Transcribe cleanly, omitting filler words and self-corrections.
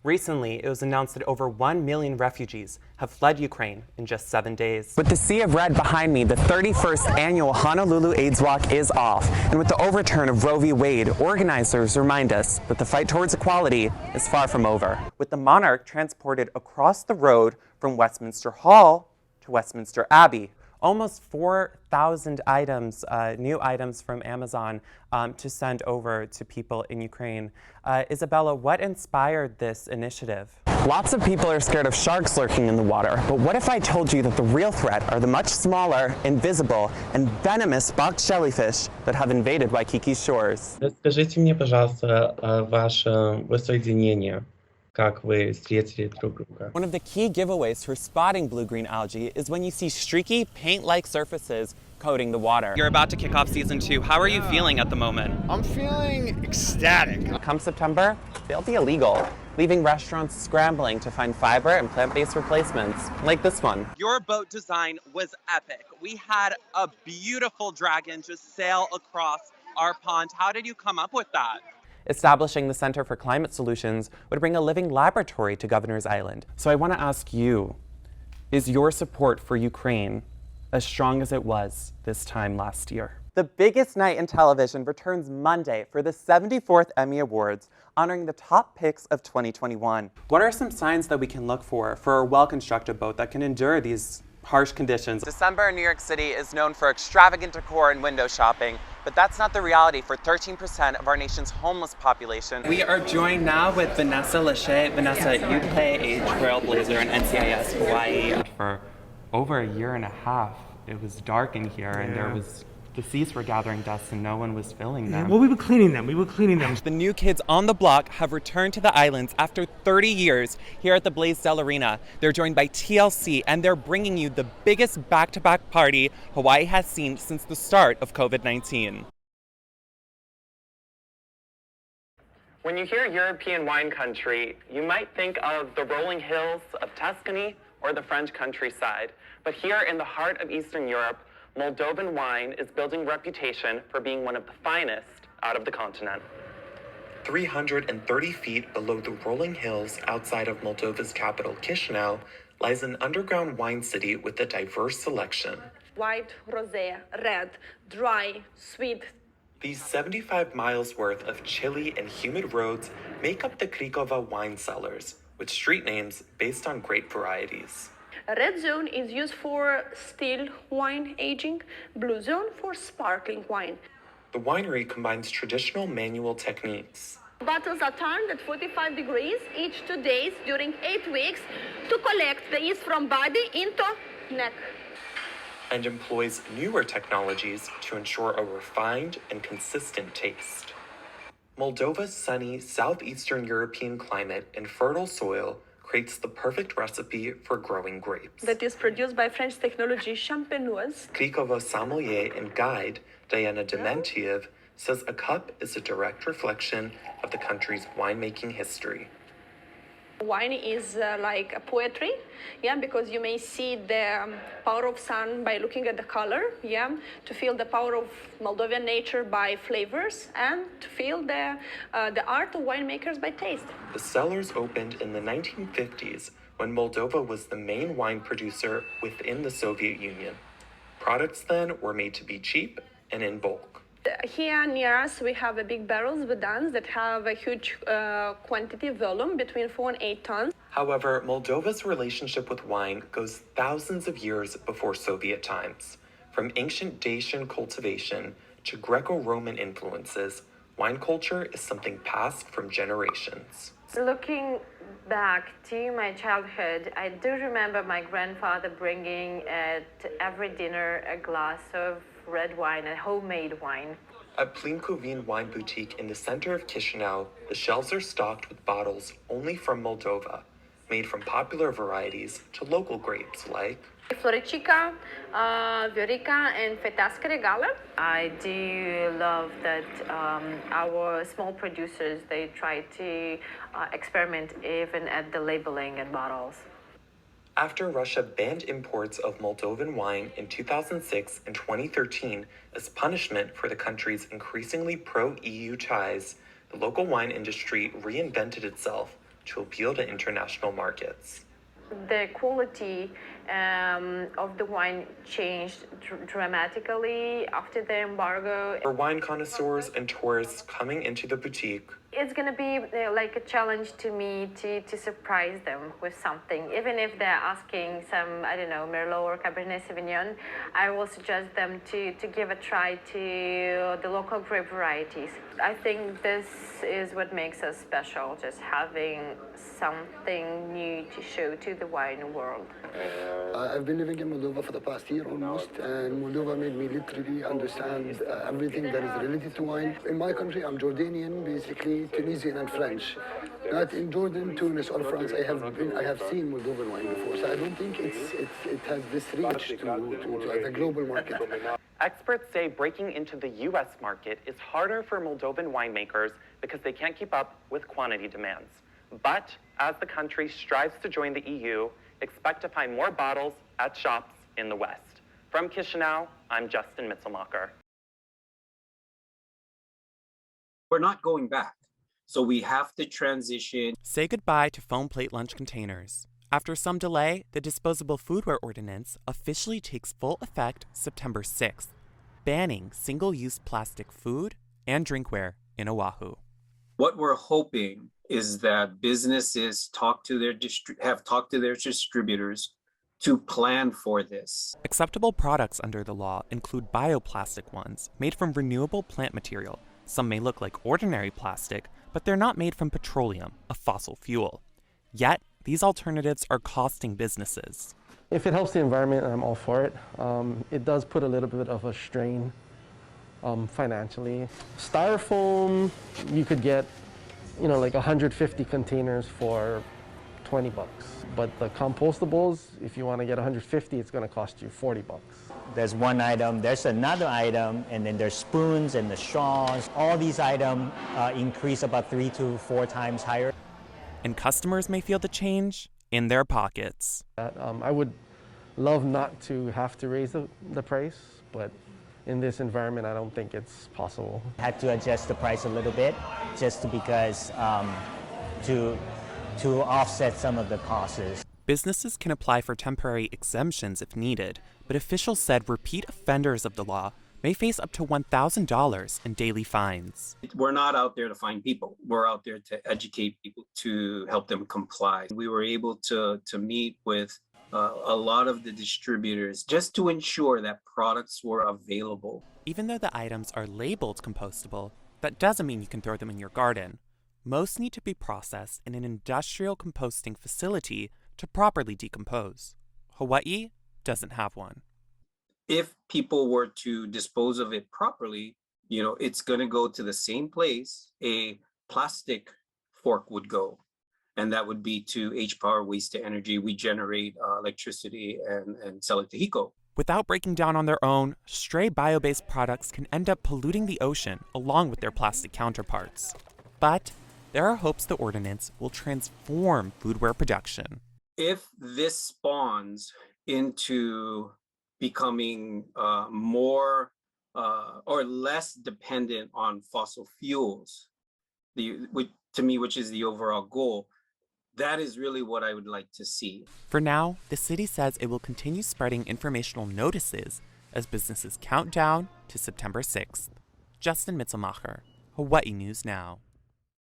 Recently, it was announced that over 1 million refugees have fled Ukraine in just 7 days. With the sea of red behind me, the 31st annual Honolulu AIDS Walk is off. And with the overturn of Roe v. Wade, organizers remind us that the fight towards equality is far from over. With the monarch transported across the road from Westminster Hall to Westminster Abbey. Almost 4,000 items, new items from Amazon to send over to people in Ukraine. Isabella, what inspired this initiative? Lots of people are scared of sharks lurking in the water, but what if I told you that the real threat are the much smaller, invisible, and venomous box jellyfish that have invaded Waikiki's shores? Расскажите мне, пожалуйста, ваше воссоединение. Как вы встретили друг друга? One of the key giveaways for spotting blue-green algae is when you see streaky, paint-like surfaces coating the water. You're about to kick off season 2. How are you feeling at the moment? I'm feeling ecstatic. Come September, they'll be illegal, leaving restaurants scrambling to find fiber and plant-based replacements, like this one. Your boat design was epic. We had a beautiful dragon just sail across our pond. How did you come up with that? Establishing the Center for Climate Solutions would bring a living laboratory to Governor's Island. So I want to ask you, is your support for Ukraine as strong as it was this time last year? The biggest night in television returns Monday for the 74th Emmy Awards, honoring the top picks of 2021. What are some signs that we can look for a well-constructed boat that can endure these harsh conditions? December in New York City is known for extravagant decor and window shopping, but that's not the reality for 13% of our nation's homeless population. We are joined now with Vanessa Lachey. Vanessa, you play a trailblazer in NCIS Hawaii. For over a year and a half, it was dark in here, and the seas were gathering dust and no one was filling them. Well, we were cleaning them. The new kids on the block have returned to the islands after 30 years here at the Blaisdell Arena. They're joined by TLC, and they're bringing you the biggest back-to-back party Hawaii has seen since the start of COVID-19. When you hear European wine country, you might think of the rolling hills of Tuscany or the French countryside. But here in the heart of Eastern Europe, Moldovan wine is building reputation for being one of the finest out of the continent. 330 feet below the rolling hills outside of Moldova's capital, Chisinau, lies an underground wine city with a diverse selection. White, rosé, red, dry, sweet. These 75 miles worth of chilly and humid roads make up the Cricova wine cellars, with street names based on grape varieties. A red zone is used for still wine aging, blue zone for sparkling wine. The winery combines traditional manual techniques. Bottles are turned at 45 degrees each 2 days during 8 weeks to collect the yeast from body into neck. And employs newer technologies to ensure a refined and consistent taste. Moldova's sunny southeastern European climate and fertile soil creates the perfect recipe for growing grapes. That is produced by French technology champenoise. Cricova sommelier and guide Diana Dementiev says a cup is a direct reflection of the country's winemaking history. Wine is like a poetry, because you may see the power of sun by looking at the color, to feel the power of Moldovan nature by flavors, and to feel the art of winemakers by taste. The cellars opened in the 1950s when Moldova was the main wine producer within the Soviet Union. Products then were made to be cheap and in bulk. Here near us, we have a big barrels Vedans that have a huge quantity volume, between 4 and 8 tons. However, Moldova's relationship with wine goes thousands of years before Soviet times. From ancient Dacian cultivation to Greco-Roman influences, wine culture is something passed from generations. Looking back to my childhood, I do remember my grandfather bringing at every dinner a glass of red wine, a homemade wine. At Plinkovin Wine Boutique in the center of Chisinau, the shelves are stocked with bottles only from Moldova, made from popular varieties to local grapes like Floricica, Viorica, and Fetasca Regala. I do love that our small producers, they try to experiment even at the labeling and bottles. After Russia banned imports of Moldovan wine in 2006 and 2013 as punishment for the country's increasingly pro-EU ties, the local wine industry reinvented itself to appeal to international markets. The quality of the wine changed dramatically after the embargo. For wine connoisseurs and tourists coming into the boutique, It's going to be like a challenge to me to surprise them with something. Even if they're asking some, I don't know, Merlot or Cabernet Sauvignon, I will suggest them to give a try to the local grape varieties. I think this is what makes us special, just having something new to show to the wine world. I've been living in Moldova for the past year almost, and Moldova made me literally understand everything that is related to wine. In my country, I'm Jordanian, basically Tunisian and French. Not in Jordan, Tunis, or France. I have seen Moldovan wine before, so I don't think it has this reach to the global market. Experts say breaking into the U.S. market is harder for Moldovan winemakers because they can't keep up with quantity demands. But as the country strives to join the EU, expect to find more bottles at shops in the West. From Chisinau, I'm Justin Mitselmakher. We're not going back, so we have to transition. Say goodbye to foam plate lunch containers. After some delay, the Disposable Foodware Ordinance officially takes full effect September 6th, banning single-use plastic food and drinkware in Oahu. What we're hoping is that businesses have talked to their distributors to plan for this. Acceptable products under the law include bioplastic ones made from renewable plant material. Some may look like ordinary plastic, but they're not made from petroleum, a fossil fuel. Yet, these alternatives are costing businesses. If it helps the environment, I'm all for it. It does put a little bit of a strain financially. Styrofoam, you could get, like 150 containers for $20. But the compostables, if you want to get 150, it's going to cost you $40. There's one item, there's another item, and then there's spoons and the straws. All these items increase about 3 to 4 times higher. And customers may feel the change in their pockets. I would love not to have to raise the price, but in this environment, I don't think it's possible. I had to adjust the price a little bit just because to offset some of the costs. Businesses can apply for temporary exemptions if needed, but officials said repeat offenders of the law may face up to $1,000 in daily fines. We're not out there to find people. We're out there to educate people to help them comply. We were able to meet with a lot of the distributors just to ensure that products were available. Even though the items are labeled compostable, that doesn't mean you can throw them in your garden. Most need to be processed in an industrial composting facility to properly decompose. Hawaii doesn't have one. If people were to dispose of it properly, it's going to go to the same place a plastic fork would go. And that would be to H-Power Waste to Energy. We generate electricity and sell it to HECO. Without breaking down on their own, stray bio-based products can end up polluting the ocean along with their plastic counterparts. But there are hopes the ordinance will transform foodware production. If this spawns into becoming more or less dependent on fossil fuels, which is the overall goal, that is really what I would like to see. For now, the city says it will continue spreading informational notices as businesses count down to September 6th. Justin Mitselmakher, Hawaii News Now.